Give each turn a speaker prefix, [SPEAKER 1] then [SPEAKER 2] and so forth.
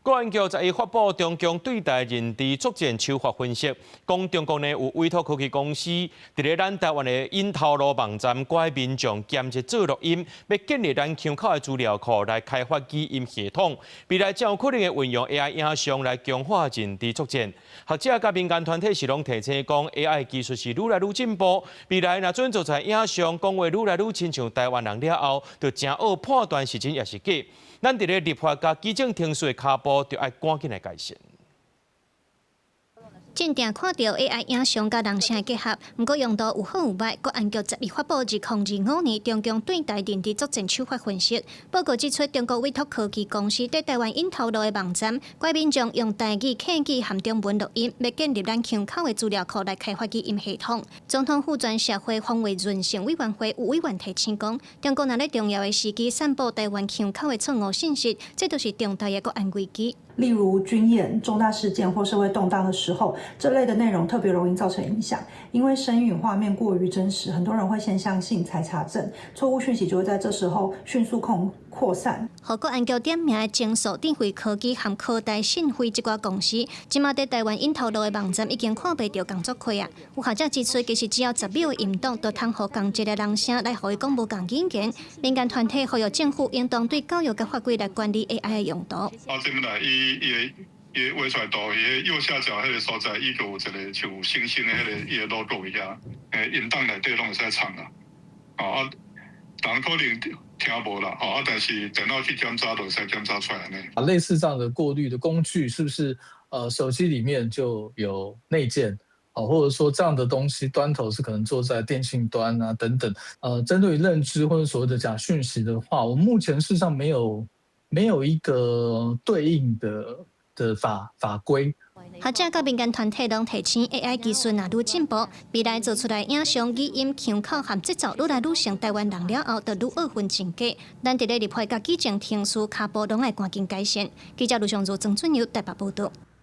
[SPEAKER 1] 国安局在发布中共对台人质作战手法分析，讲中国呢有委托科技公司伫咧咱台湾的因头路网站拐民众兼且做录音，要建立咱腔口的资料库来开发基因系统，未来将有可能的运用 AI 影像来强化人质作战。学者甲民间团体是拢提醒讲 ，AI 技术是愈来愈进步，未来若准做在影像讲话愈来愈亲像台湾人了后，就真好判断是真也是假。咱伫咧立法甲基政听说脚步，就要赶紧来改善。
[SPEAKER 2] 正定看到 AI 影像甲人声结合，不过用途有好有歹。国安局12发布2025年中共对台人质作战手法分析报告指出，中国委托科技公司对台湾因头路的网站，拐民众用台语、客语含中文录音，要建立咱腔口的资料库来开发基因系统。总统府专社会防卫韧性委员会有委员提醒讲，中国若在重要的时机散布台湾腔口的错误信息，这都是重大的国安危机。
[SPEAKER 3] 例如军演、重大事件或社会动荡的时候，这类的内容特别容易造成影响，因为声音与画面过于真实，很多人会先相信才查证，错误讯息就会在这时候迅速扩散。
[SPEAKER 2] 国安局点名的精数智慧科技和科大信辉这家公司，即马在台湾因头路的网站已经看不到工作亏啊。有学者指出，其实只要10秒的引导，就通互同一个人声来互伊讲无共语言。民间团体呼吁政府应当对教育甲法规来管理 AI 的用途。
[SPEAKER 4] 这边来伊画出来图，伊右下角迄个所在，伊有一个像星星的迄个伊个 logo 遐，音档内底拢会使唱啊，人可能听无啦，但是电脑去检查就会使检查出来呢。
[SPEAKER 5] 类似这样的过滤的工具，是不是手机里面就有内建？或者说这样的东西端头是可能做在电信端啊等等。针对于认知或者所谓的假讯息的话，我们目前事实上没有一个对应的法规。
[SPEAKER 2] 学者甲民间团体拢提醒 ，AI 技术若愈进步，未来做出来影像、语音、腔口和节奏愈来愈像台湾人了后，就愈二分真假。咱伫咧立法甲基政听书脚步拢来赶紧改善。记者卢尚如、曾春友台北报道。